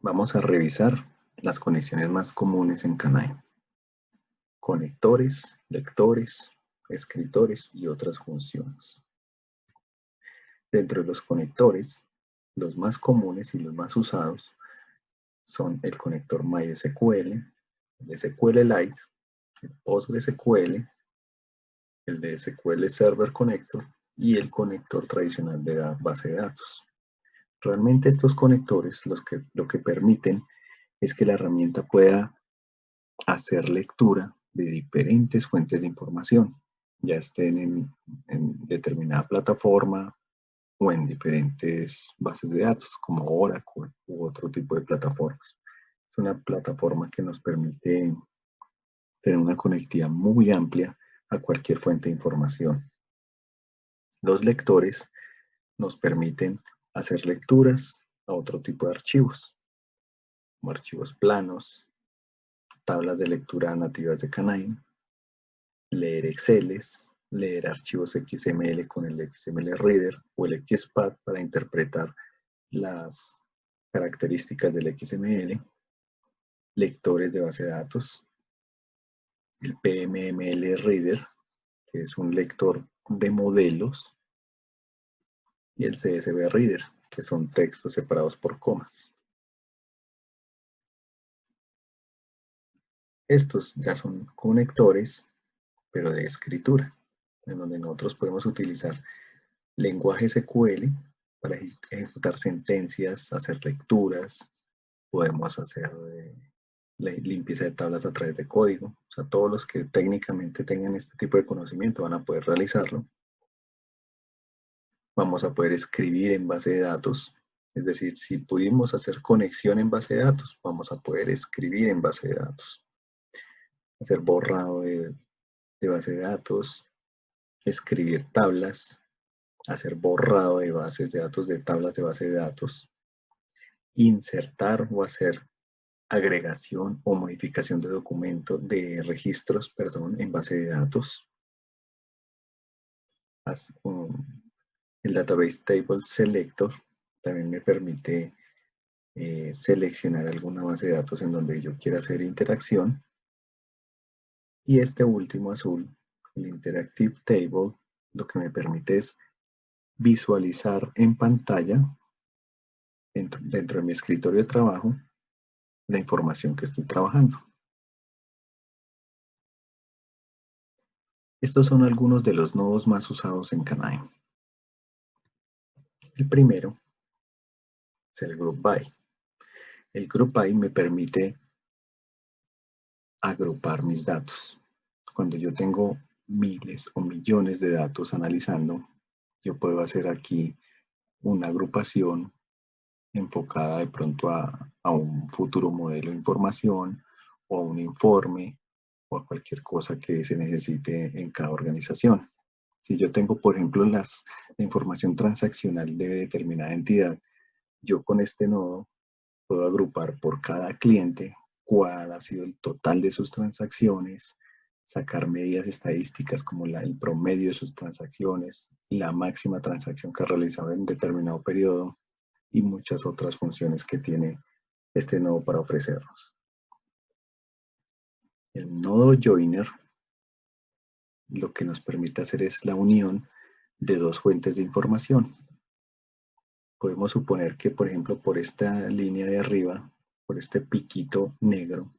Vamos a revisar las conexiones más comunes en Canine. Conectores, lectores, escritores y otras funciones. Dentro de los conectores, los más comunes y los más usados son el conector MySQL, el SQLite, el PostgreSQL, el de SQL Server Connector y el conector tradicional de la base de datos. Realmente estos conectores lo que permiten es que la herramienta pueda hacer lectura de diferentes fuentes de información, ya estén en determinada plataforma o en diferentes bases de datos, como Oracle u otro tipo de plataformas. Es una plataforma que nos permite tener una conectividad muy amplia a cualquier fuente de información. Los lectores nos permiten hacer lecturas a otro tipo de archivos, como archivos planos, tablas de lectura nativas de Canine, leer Exceles, leer archivos XML con el XML Reader o el XPath para interpretar las características del XML, lectores de base de datos, el PMML Reader, que es un lector de modelos, y el CSV Reader, que son textos separados por comas. Estos ya son conectores, pero de escritura, en donde nosotros podemos utilizar lenguaje SQL para ejecutar sentencias, hacer lecturas, podemos hacer limpieza de tablas a través de código. O sea, todos los que técnicamente tengan este tipo de conocimiento van a poder realizarlo. Vamos a poder escribir en base de datos. Es decir, si pudimos hacer conexión en base de datos, vamos a poder escribir en base de datos. Hacer borrado de base de datos, escribir tablas, hacer borrado de bases de datos, de tablas de base de datos, insertar o hacer agregación o modificación de documentos, de registros, perdón, en base de datos. El Database Table Selector también me permite seleccionar alguna base de datos en donde yo quiera hacer interacción. Y este último azul, el Interactive Table, lo que me permite es visualizar en pantalla, dentro de mi escritorio de trabajo, la información que estoy trabajando. Estos son algunos de los nodos más usados en Canine. El primero es el Group By. El Group By me permite agrupar mis datos. Cuando yo tengo miles o millones de datos analizando, yo puedo hacer aquí una agrupación enfocada de pronto a un futuro modelo de información o a un informe o a cualquier cosa que se necesite en cada organización. Si yo tengo, por ejemplo, la información transaccional de determinada entidad, yo con este nodo puedo agrupar por cada cliente cuál ha sido el total de sus transacciones, sacar medidas estadísticas como el promedio de sus transacciones, la máxima transacción que ha realizado en determinado periodo y muchas otras funciones que tiene este nodo para ofrecernos. El nodo Joiner lo que nos permite hacer es la unión de dos fuentes de información. Podemos suponer que, por ejemplo, por esta línea de arriba, por este piquito negro,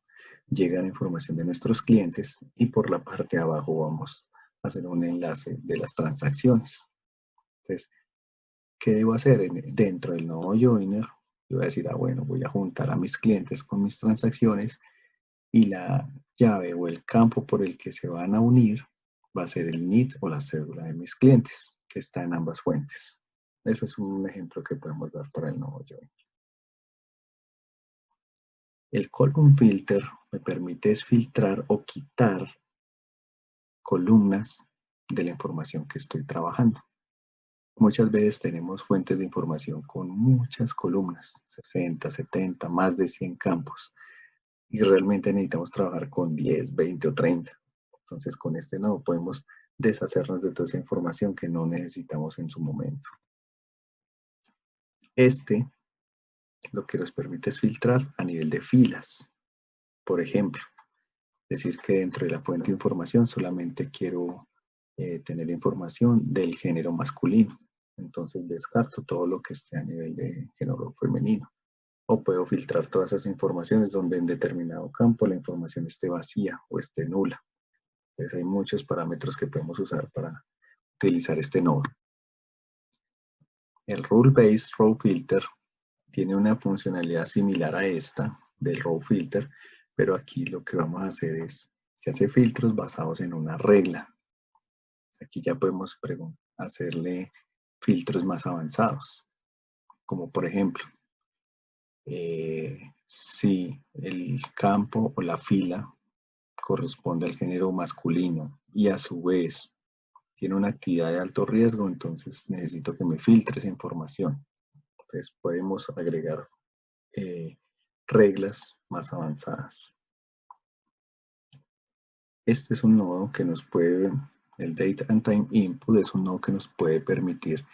llega la información de nuestros clientes y por la parte de abajo vamos a hacer un enlace de las transacciones. Entonces, ¿qué debo hacer? Dentro del nodo Joiner, yo voy a decir, bueno, voy a juntar a mis clientes con mis transacciones y la llave o el campo por el que se van a unir va a ser el NID o la cédula de mis clientes, que está en ambas fuentes. Ese es un ejemplo que podemos dar para el nodo Joiner. El column filter me permite filtrar o quitar columnas de la información que estoy trabajando. Muchas veces tenemos fuentes de información con muchas columnas, 60, 70, más de 100 campos, y realmente necesitamos trabajar con 10, 20 o 30. Entonces, con este nodo podemos deshacernos de toda esa información que no necesitamos en su momento. Este lo que nos permite es filtrar a nivel de filas. Por ejemplo, decir que dentro de la fuente de información solamente quiero tener información del género masculino. Entonces descarto todo lo que esté a nivel de género femenino. O puedo filtrar todas esas informaciones donde en determinado campo la información esté vacía o esté nula. Entonces hay muchos parámetros que podemos usar para utilizar este nodo. El Rule Based Row Filter tiene una funcionalidad similar a esta del Row Filter, pero aquí lo que vamos a hacer es que hace filtros basados en una regla. Aquí ya podemos hacerle filtros más avanzados, como por ejemplo, si el campo o la fila corresponde al género masculino y a su vez tiene una actividad de alto riesgo, entonces necesito que me filtre esa información. Entonces podemos agregar reglas más avanzadas. Este es un nodo que nos puede, el Date and Time Input es un nodo que nos puede permitir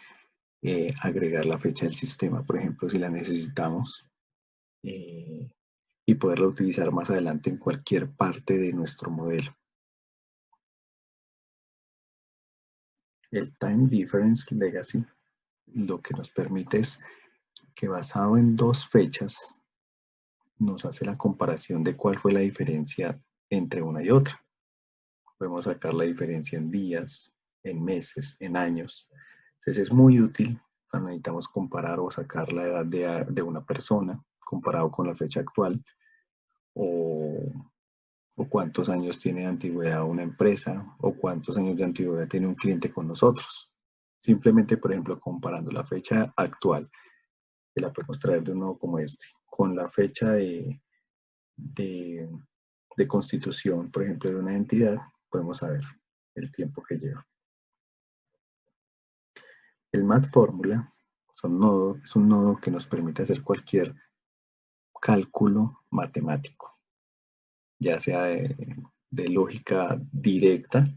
agregar la fecha del sistema, por ejemplo, si la necesitamos, y poderla utilizar más adelante en cualquier parte de nuestro modelo. El Time Difference Legacy lo que nos permite es que basado en dos fechas nos hace la comparación de cuál fue la diferencia entre una y otra. Podemos sacar la diferencia en días, en meses, en años. Entonces es muy útil cuando necesitamos comparar o sacar la edad de una persona comparado con la fecha actual, o cuántos años tiene de antigüedad una empresa, o cuántos años de antigüedad tiene un cliente con nosotros. Simplemente, por ejemplo, comparando la fecha actual, que la podemos traer de un nodo como este, con la fecha de constitución, por ejemplo, de una entidad, podemos saber el tiempo que lleva. El Math Fórmula es un nodo que nos permite hacer cualquier cálculo matemático, ya sea de lógica directa,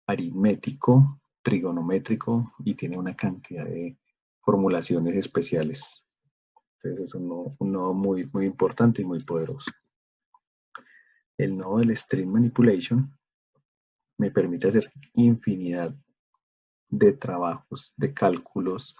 aritmético, trigonométrico, y tiene una cantidad de formulaciones especiales. Entonces es un nodo muy, muy importante y muy poderoso. El nodo del String Manipulation me permite hacer infinidad de trabajos, de cálculos,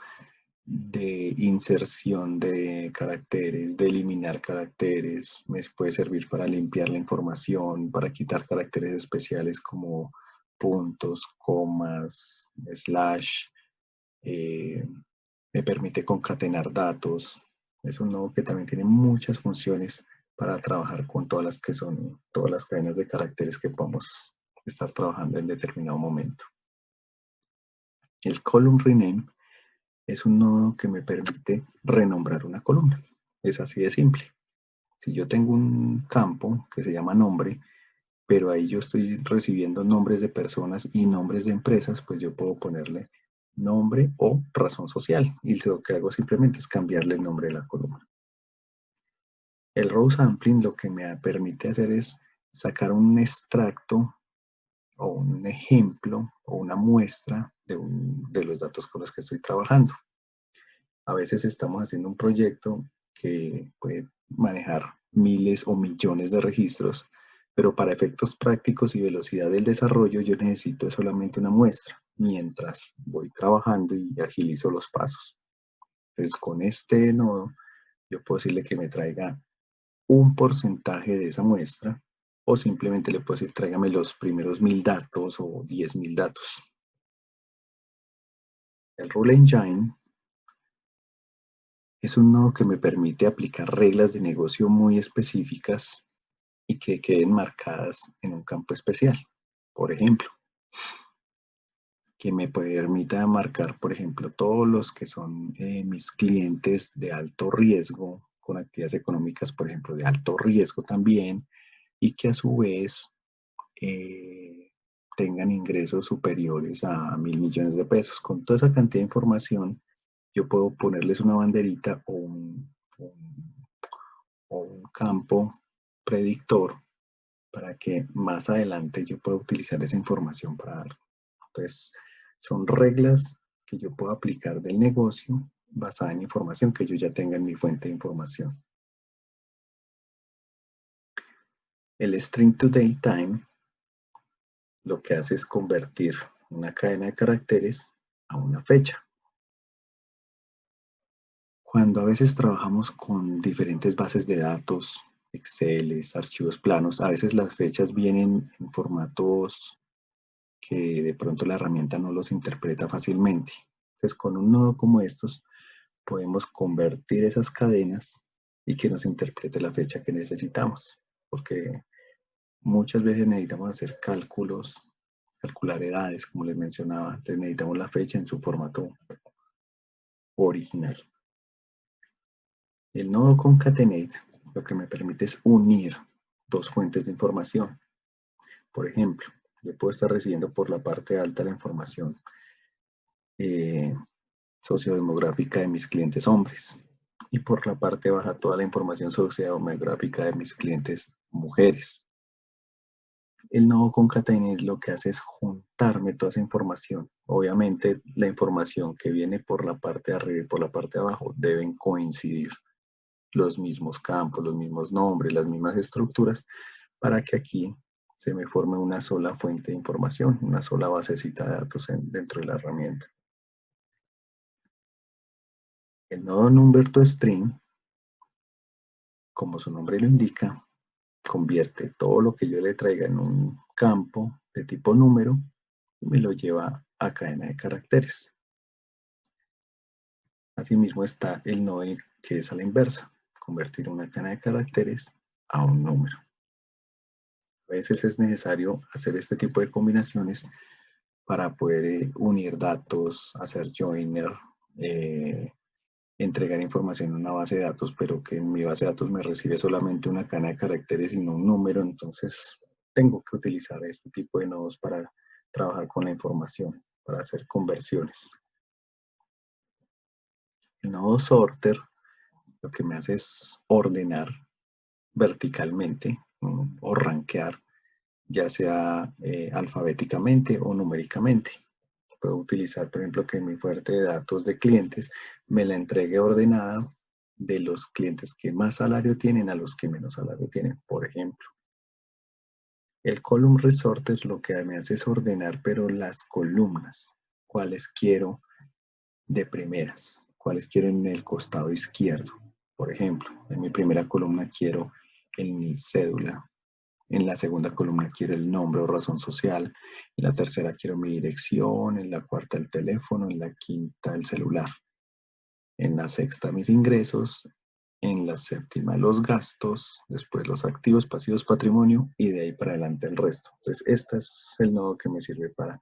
de inserción de caracteres, de eliminar caracteres. Me puede servir para limpiar la información, para quitar caracteres especiales como puntos, comas, slash. Me permite concatenar datos. Es un nodo que también tiene muchas funciones para trabajar con todas las que son todas las cadenas de caracteres que podemos estar trabajando en determinado momento. El Column Rename es un nodo que me permite renombrar una columna. Es así de simple. Si yo tengo un campo que se llama nombre, pero ahí yo estoy recibiendo nombres de personas y nombres de empresas, pues yo puedo ponerle nombre o razón social. Y lo que hago simplemente es cambiarle el nombre de la columna. El row sampling lo que me permite hacer es sacar un extracto o un ejemplo o una muestra de los datos con los que estoy trabajando. A veces estamos haciendo un proyecto que puede manejar miles o millones de registros, pero para efectos prácticos y velocidad del desarrollo yo necesito solamente una muestra mientras voy trabajando y agilizo los pasos. Entonces con este nodo yo puedo decirle que me traiga un porcentaje de esa muestra, o simplemente le puedo decir tráigame los primeros 1000 datos o 10.000 datos. El Rule Engine es un nodo que me permite aplicar reglas de negocio muy específicas y que queden marcadas en un campo especial. Por ejemplo, que me permita marcar, por ejemplo, todos los que son mis clientes de alto riesgo, con actividades económicas, por ejemplo, de alto riesgo también, y que a su vez tengan ingresos superiores a 1.000 millones de pesos. Con toda esa cantidad de información, yo puedo ponerles una banderita o un campo predictor para que más adelante yo pueda utilizar esa información para algo. Entonces, son reglas que yo puedo aplicar del negocio basada en información que yo ya tenga en mi fuente de información. El string to datetime lo que hace es convertir una cadena de caracteres a una fecha. Cuando a veces trabajamos con diferentes bases de datos, Excel, archivos planos, a veces las fechas vienen en formatos que de pronto la herramienta no los interpreta fácilmente. Entonces, con un nodo como estos, podemos convertir esas cadenas y que nos interprete la fecha que necesitamos, porque muchas veces necesitamos hacer cálculos, calcular edades, como les mencionaba, entonces necesitamos la fecha en su formato original. El nodo concatenate lo que me permite es unir dos fuentes de información. Por ejemplo, yo puedo estar recibiendo por la parte alta la información sociodemográfica de mis clientes hombres y por la parte baja toda la información sociodemográfica de mis clientes mujeres. El nodo concatenate lo que hace es juntarme toda esa información. Obviamente la información que viene por la parte de arriba y por la parte de abajo deben coincidir. Los mismos campos, los mismos nombres, las mismas estructuras, para que aquí se me forme una sola fuente de información, una sola basecita de datos dentro de la herramienta. El nodo number to string, como su nombre lo indica, convierte todo lo que yo le traiga en un campo de tipo número y me lo lleva a cadena de caracteres. Asimismo está el nodo que es a la inversa, convertir una cadena de caracteres a un número. A veces es necesario hacer este tipo de combinaciones para poder unir datos, hacer joiner, entregar información en una base de datos, pero que en mi base de datos me recibe solamente una cadena de caracteres y no un número, entonces tengo que utilizar este tipo de nodos para trabajar con la información, para hacer conversiones. El nodo sorter lo que me hace es ordenar verticalmente o rankear, ya sea alfabéticamente o numéricamente. Puedo utilizar, por ejemplo, que mi fuente de datos de clientes me la entregue ordenada de los clientes que más salario tienen a los que menos salario tienen, por ejemplo. El column resorter lo que me hace es ordenar, pero las columnas, cuáles quiero de primeras, cuáles quiero en el costado izquierdo. Por ejemplo, en mi primera columna quiero mi cédula, en la segunda columna quiero el nombre o razón social, en la tercera quiero mi dirección, en la cuarta el teléfono, en la quinta el celular, en la sexta mis ingresos, en la séptima los gastos, después los activos, pasivos, patrimonio y de ahí para adelante el resto. Entonces, este es el nodo que me sirve para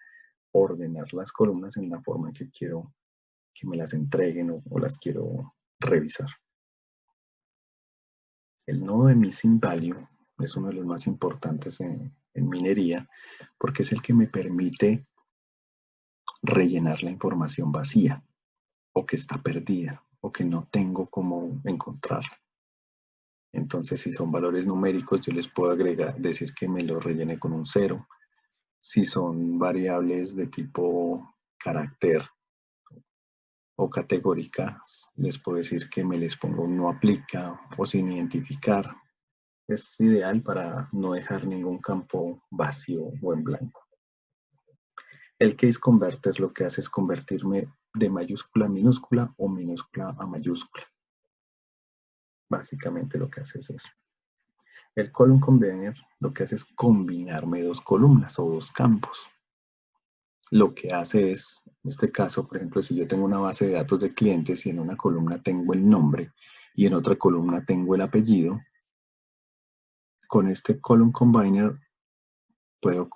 ordenar las columnas en la forma en que quiero que me las entreguen o las quiero revisar. El nodo de Missing Value es uno de los más importantes en minería porque es el que me permite rellenar la información vacía o que está perdida o que no tengo cómo encontrarla. Entonces, si son valores numéricos, yo les puedo decir que me lo rellene con un 0. Si son variables de tipo carácter o categóricas, les puedo decir que me les ponga un no aplica o sin identificar. Es ideal para no dejar ningún campo vacío o en blanco. El case converter lo que hace es convertirme de mayúscula a minúscula o minúscula a mayúscula. Básicamente lo que hace es eso. El column combiner lo que hace es combinarme dos columnas o dos campos. Lo que hace es, en este caso, por ejemplo, si yo tengo una base de datos de clientes y en una columna tengo el nombre y en otra columna tengo el apellido, con este column combiner puedo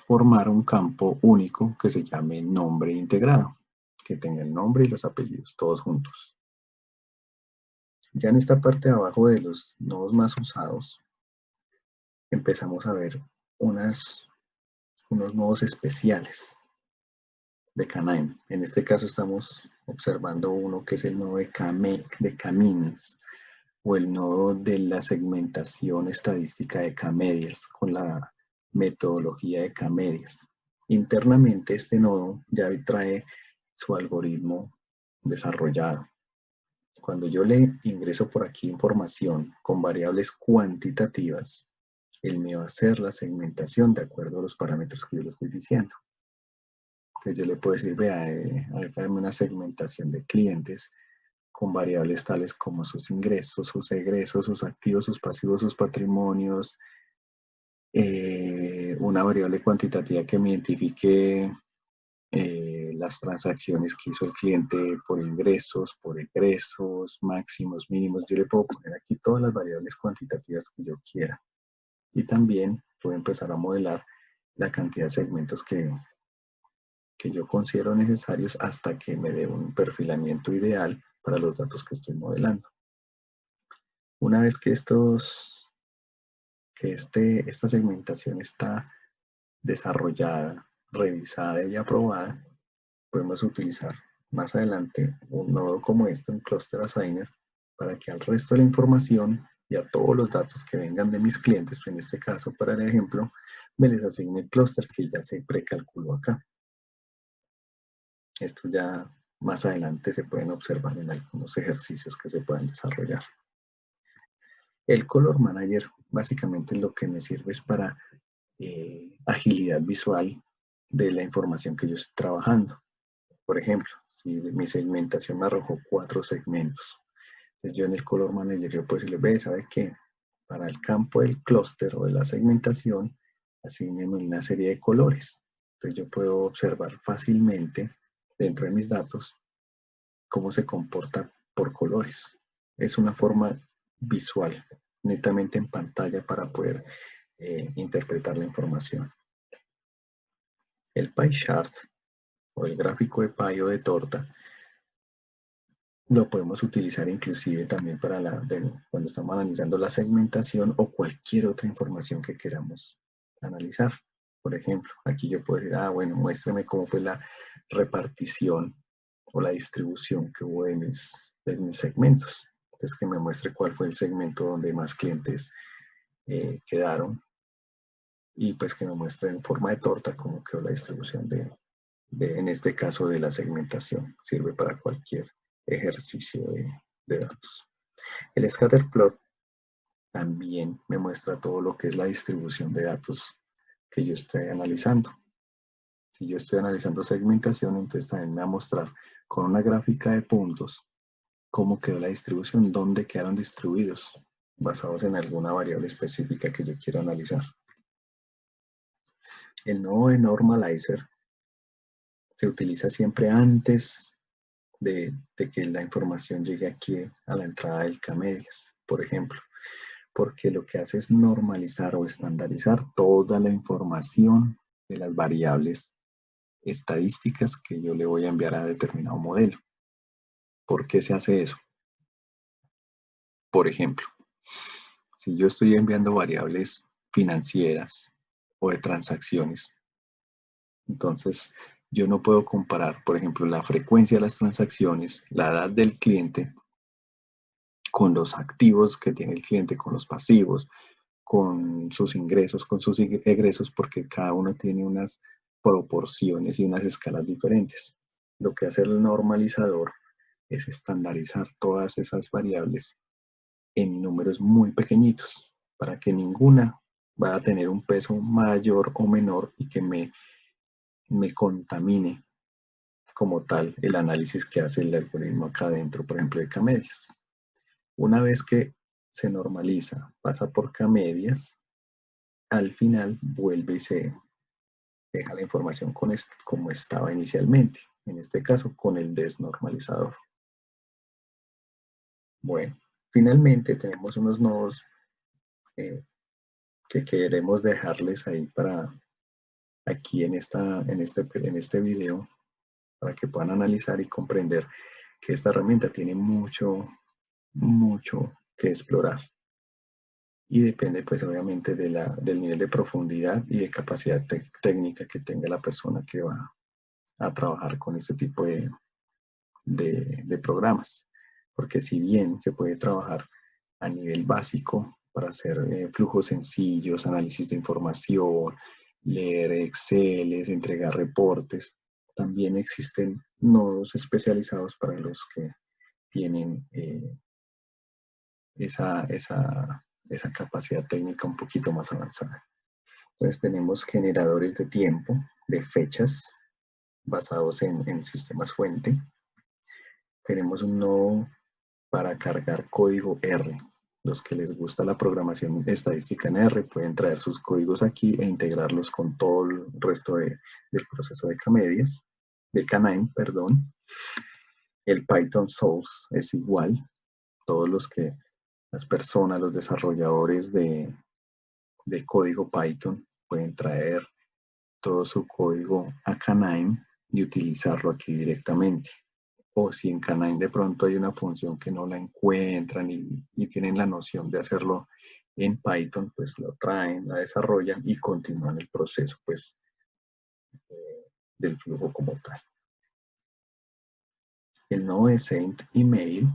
formar un campo único que se llame nombre integrado, que tenga el nombre y los apellidos todos juntos. Ya en esta parte de abajo de los nodos más usados, empezamos a ver unos nodos especiales de Canaan. En este caso estamos observando uno que es el nodo de Camins o el nodo de la segmentación estadística de K-medias con la metodología de K-medias. Internamente este nodo ya trae su algoritmo desarrollado. Cuando yo le ingreso por aquí información con variables cuantitativas, él me va a hacer la segmentación de acuerdo a los parámetros que yo le estoy diciendo. Entonces yo le puedo decir, vea, hágame una segmentación de clientes con variables tales como sus ingresos, sus egresos, sus activos, sus pasivos, sus patrimonios, una variable cuantitativa que me identifique las transacciones que hizo el cliente por ingresos, por egresos, máximos, mínimos. Yo le puedo poner aquí todas las variables cuantitativas que yo quiera. Y también puedo empezar a modelar la cantidad de segmentos que yo considero necesarios hasta que me dé un perfilamiento ideal para los datos que estoy modelando. Una vez que esta segmentación está desarrollada, revisada y aprobada, podemos utilizar más adelante un nodo como este, un cluster assigner, para que al resto de la información y a todos los datos que vengan de mis clientes, en este caso para el ejemplo, me les asigne el cluster que ya se precalculó acá. Esto ya más adelante se pueden observar en algunos ejercicios que se puedan desarrollar. El Color Manager básicamente lo que me sirve es para agilidad visual de la información que yo estoy trabajando. Por ejemplo, si mi segmentación me arrojó 4 segmentos, entonces yo en el Color Manager yo puedo decirle, ve, ¿sabe qué? Para el campo del clúster o de la segmentación, asignenme una serie de colores. Entonces yo puedo observar fácilmente dentro de mis datos cómo se comporta por colores. Es una forma visual, netamente en pantalla para poder interpretar la información. El pie chart o el gráfico de pie o de torta lo podemos utilizar inclusive también para cuando estamos analizando la segmentación o cualquier otra información que queramos analizar. Por ejemplo, aquí yo puedo decir, bueno, muéstrame cómo fue la repartición o la distribución que hubo de mis segmentos. Entonces, que me muestre cuál fue el segmento donde más clientes quedaron y pues que me muestre en forma de torta cómo quedó la distribución en este caso de la segmentación. Sirve para cualquier ejercicio de datos. El scatterplot también me muestra todo lo que es la distribución de datos que yo estoy analizando. Si yo estoy analizando segmentación, entonces también me va a mostrar con una gráfica de puntos cómo quedó la distribución, dónde quedaron distribuidos, basados en alguna variable específica que yo quiera analizar. El nodo de normalizer se utiliza siempre antes de que la información llegue aquí a la entrada del K-Medias, por ejemplo, porque lo que hace es normalizar o estandarizar toda la información de las variables estadísticas que yo le voy a enviar a determinado modelo. ¿Por qué se hace eso? Por ejemplo, si yo estoy enviando variables financieras o de transacciones, entonces yo no puedo comparar, por ejemplo, la frecuencia de las transacciones, la edad del cliente, con los activos que tiene el cliente, con los pasivos, con sus ingresos, con sus egresos, porque cada uno tiene unas proporciones y unas escalas diferentes. Lo que hace el normalizador es estandarizar todas esas variables en números muy pequeñitos, para que ninguna vaya a tener un peso mayor o menor y que me contamine como tal el análisis que hace el algoritmo acá dentro, por ejemplo, de K-Medias. Una vez que se normaliza, pasa por K-Medias, al final vuelve y se deja la información como estaba inicialmente, en este caso con el desnormalizador. Bueno, finalmente tenemos unos nodos que queremos dejarles ahí para aquí en este video, para que puedan analizar y comprender que esta herramienta tiene mucho que explorar. Y depende pues obviamente del nivel de profundidad y de capacidad técnica que tenga la persona que va a trabajar con este tipo de programas. Porque si bien se puede trabajar a nivel básico para hacer flujos sencillos, análisis de información, leer Excel, entregar reportes, también existen nodos especializados para los que tienen esa capacidad técnica un poquito más avanzada. Entonces tenemos generadores de tiempo, de fechas, basados en sistemas fuente. Tenemos un nodo para cargar código R. Los que les gusta la programación estadística en R pueden traer sus códigos aquí e integrarlos con todo el resto del proceso de Canaan, perdón. El Python Source es igual. Todos las personas, los desarrolladores de código Python pueden traer todo su código a Canaan y utilizarlo aquí directamente. O si en Canaan de pronto hay una función que no la encuentran y tienen la noción de hacerlo en Python, pues lo traen, la desarrollan y continúan el proceso pues, del flujo como tal. El nodo de Send Email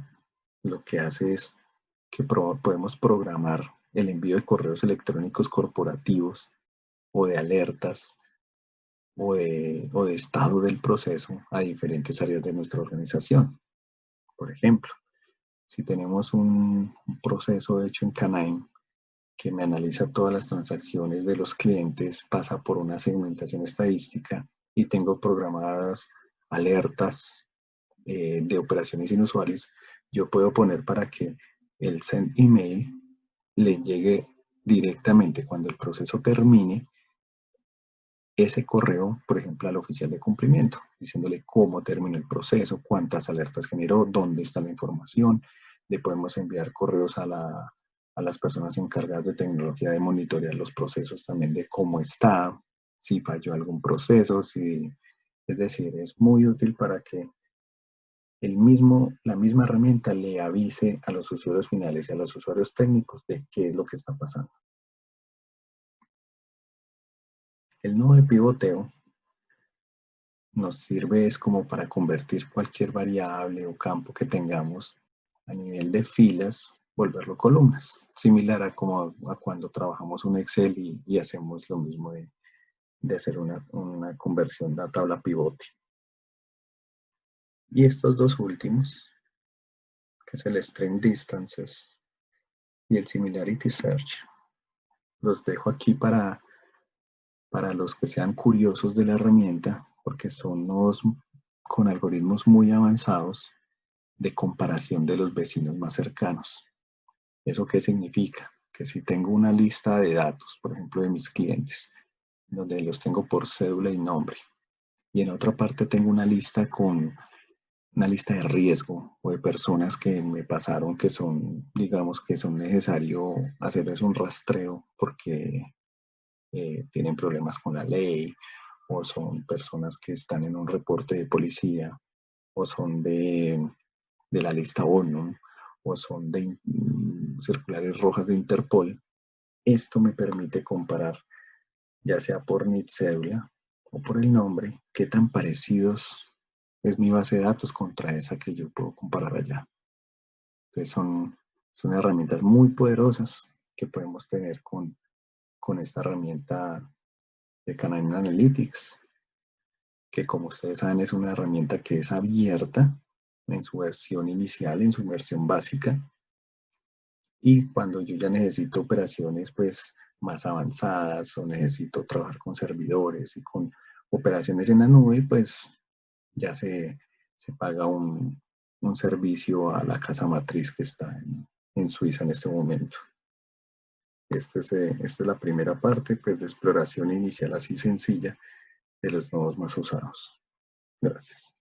lo que hace es que podemos programar el envío de correos electrónicos corporativos o de alertas o de estado del proceso a diferentes áreas de nuestra organización. Por ejemplo, si tenemos un proceso hecho en Canaan que me analiza todas las transacciones de los clientes, pasa por una segmentación estadística y tengo programadas alertas de operaciones inusuales, yo puedo poner para que el send email le llegue directamente cuando el proceso termine ese correo, por ejemplo, al oficial de cumplimiento, diciéndole cómo terminó el proceso, cuántas alertas generó, dónde está la información. Le podemos enviar correos a las personas encargadas de tecnología de monitorear los procesos también de cómo está, si falló algún proceso, es decir, es muy útil para que la misma herramienta le avise a los usuarios finales y a los usuarios técnicos de qué es lo que está pasando. El nodo de pivoteo nos sirve es como para convertir cualquier variable o campo que tengamos a nivel de filas, volverlo columnas, similar a como a cuando trabajamos un Excel y hacemos lo mismo de hacer una conversión de la tabla pivote. Y estos dos últimos, que es el String Distances y el Similarity Search, los dejo aquí para los que sean curiosos de la herramienta, porque son nodos con algoritmos muy avanzados de comparación de los vecinos más cercanos. ¿Eso qué significa? Que si tengo una lista de datos, por ejemplo, de mis clientes, donde los tengo por cédula y nombre, y en otra parte tengo una lista con una lista de riesgo o de personas que me pasaron que son, digamos, que son necesario hacerles un rastreo porque tienen problemas con la ley, o son personas que están en un reporte de policía, o son de la lista ONU, o son de circulares rojas de Interpol. Esto me permite comparar, ya sea por NID cédula o por el nombre, qué tan parecidos es mi base de datos contra esa que yo puedo comparar allá. Entonces son herramientas muy poderosas que podemos tener con esta herramienta de Canaan Analytics, que como ustedes saben es una herramienta que es abierta en su versión inicial, en su versión básica, y cuando yo ya necesito operaciones pues más avanzadas o necesito trabajar con servidores y con operaciones en la nube, pues ya se paga un servicio a la casa matriz que está en Suiza en este momento. Esta es la primera parte pues, de exploración inicial así sencilla de los nodos más usados. Gracias.